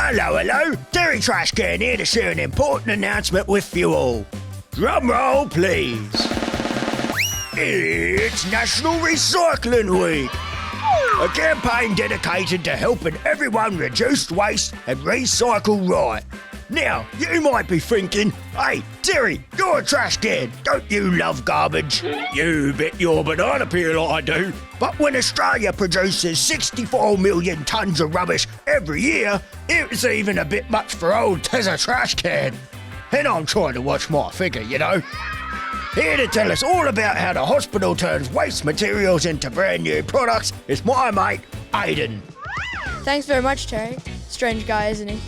Hello, Terry Trash Can here to share an important announcement with you all. Drum roll, please. It's National Recycling Week, a campaign dedicated to helping everyone reduce waste and recycle right. Now, you might be thinking, hey, Terry, you're a trash can. Don't you love garbage? You bet your banana peel I do. But when Australia produces 64 million tonnes of rubbish every year, it's even a bit much for old Tezza Trash Can. And I'm trying to watch my figure, you know. Here to tell us all about how the hospital turns waste materials into brand new products is my mate, Aidan. Thanks very much, Terry. Strange guy, isn't he?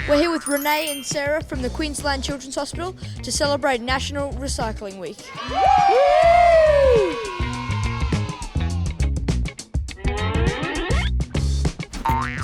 We're here with Renee and Sarah from the Queensland Children's Hospital to celebrate National Recycling Week.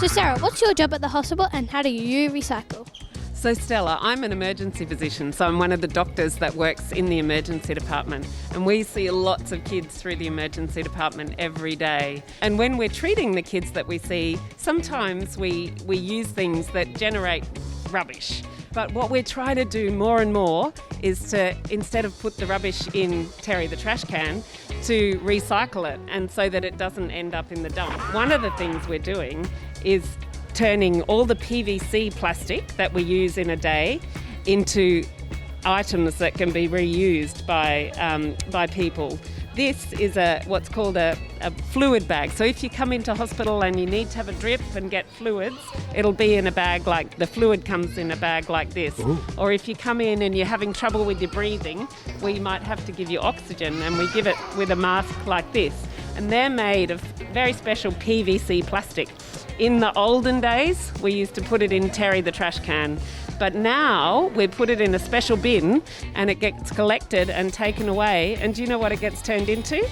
So Sarah, what's your job at the hospital and how do you recycle? So Stella, I'm an emergency physician, so I'm one of the doctors that works in the emergency department, and we see lots of kids through the emergency department every day. And when we're treating the kids that we see, sometimes we use things that generate rubbish. But what we're trying to do more and more is to, instead of put the rubbish in Terry the trash can, to recycle it, and so that it doesn't end up in the dump. One of the things we're doing is turning all the PVC plastic that we use in a day into items that can be reused by people. This is what's called a fluid bag. So if you come into hospital and you need to have a drip and get fluids, it'll be in a bag like, the fluid comes in a bag like this. Ooh. Or if you come in and you're having trouble with your breathing, we might have to give you oxygen, and we give it with a mask like this. And they're made of very special PVC plastic. In the olden days, we used to put it in Terry the trash can, but now we put it in a special bin and it gets collected and taken away. And do you know what it gets turned into?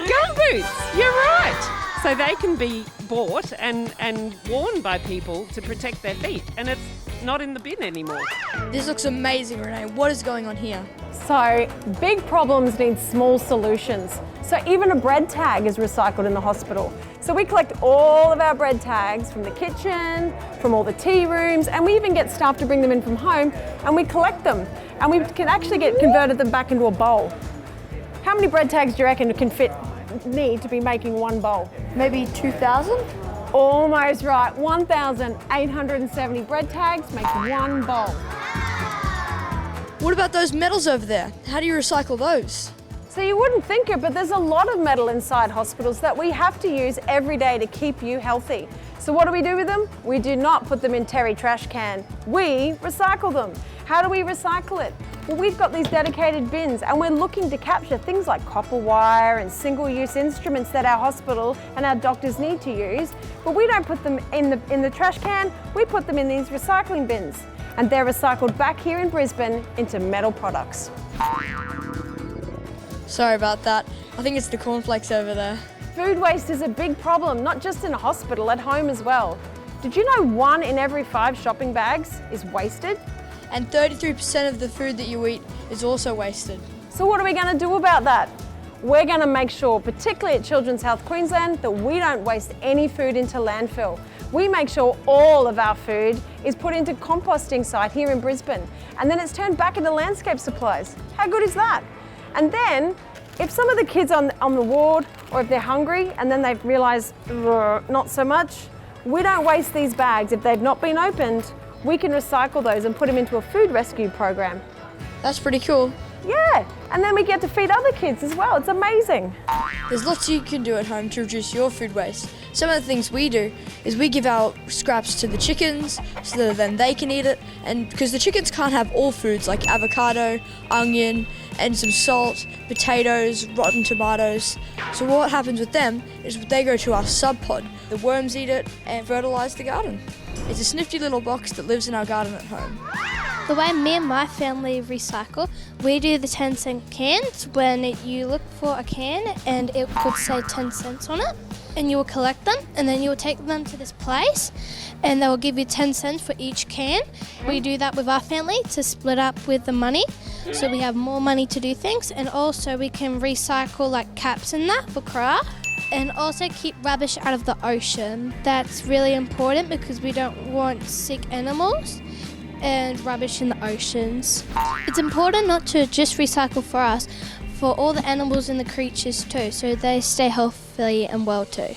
Gumboots! You're right! So they can be bought and worn by people to protect their feet, and it's not in the bin anymore. This looks amazing, Renee. What is going on here? So, big problems need small solutions. So even a bread tag is recycled in the hospital. So we collect all of our bread tags from the kitchen, from all the tea rooms, and we even get staff to bring them in from home, and we collect them. And we can actually converted them back into a bowl. How many bread tags do you reckon need to be making one bowl? Maybe 2,000? Almost right. 1,870 bread tags make one bowl. What about those metals over there? How do you recycle those? So you wouldn't think it, but there's a lot of metal inside hospitals that we have to use every day to keep you healthy. So what do we do with them? We do not put them in Terry trash can. We recycle them. How do we recycle it? Well, we've got these dedicated bins, and we're looking to capture things like copper wire and single-use instruments that our hospital and our doctors need to use, but we don't put them in the trash can, we put them in these recycling bins, and they're recycled back here in Brisbane into metal products. Sorry about that. I think it's the cornflakes over there. Food waste is a big problem, not just in a hospital, at home as well. Did you know 1 in every 5 shopping bags is wasted? And 33% of the food that you eat is also wasted. So what are we going to do about that? We're going to make sure, particularly at Children's Health Queensland, that we don't waste any food into landfill. We make sure all of our food is put into composting site here in Brisbane, and then it's turned back into landscape supplies. How good is that? And then, if some of the kids on the ward, or if they're hungry and then they've realised, not so much, we don't waste these bags. If they've not been opened, we can recycle those and put them into a food rescue program. That's pretty cool. Yeah, and then we get to feed other kids as well. It's amazing. There's lots you can do at home to reduce your food waste. Some of the things we do is we give our scraps to the chickens so that then they can eat it, and because the chickens can't have all foods like avocado, onion, and some salt, potatoes, rotten tomatoes. So what happens with them is they go to our sub pod. The worms eat it and fertilise the garden. It's a snifty little box that lives in our garden at home. The way me and my family recycle, we do the 10-cent cans. When you look for a can and it would say 10 cents on it, and you will collect them, and then you will take them to this place and they will give you 10 cents for each can. We do that with our family to split up with the money, so we have more money to do things, and also we can recycle like caps and that for craft. And also keep rubbish out of the ocean. That's really important because we don't want sick animals and rubbish in the oceans. It's important not to just recycle for us, for all the animals and the creatures too, so they stay healthy and well too.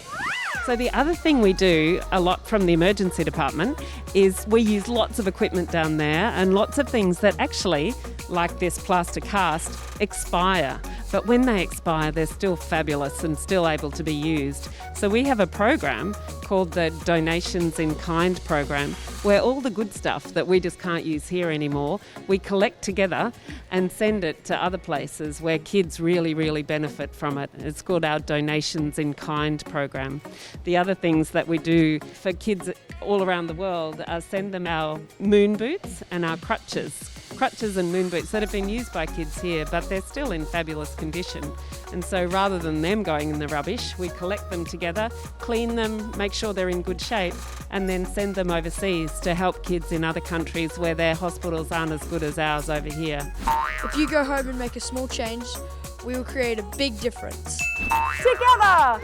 So the other thing we do a lot from the emergency department is we use lots of equipment down there and lots of things that actually, like this plaster cast, expire. But when they expire, they're still fabulous and still able to be used. So we have a program called the Donations in Kind program, where all the good stuff that we just can't use here anymore, we collect together and send it to other places where kids really, really benefit from it. It's called our Donations in Kind program. The other things that we do for kids all around the world are send them our moon boots and our crutches and moon boots that have been used by kids here, but they're still in fabulous condition. And so rather than them going in the rubbish, we collect them together, clean them, make sure they're in good shape, and then send them overseas to help kids in other countries where their hospitals aren't as good as ours over here. If you go home and make a small change, we will create a big difference. Together!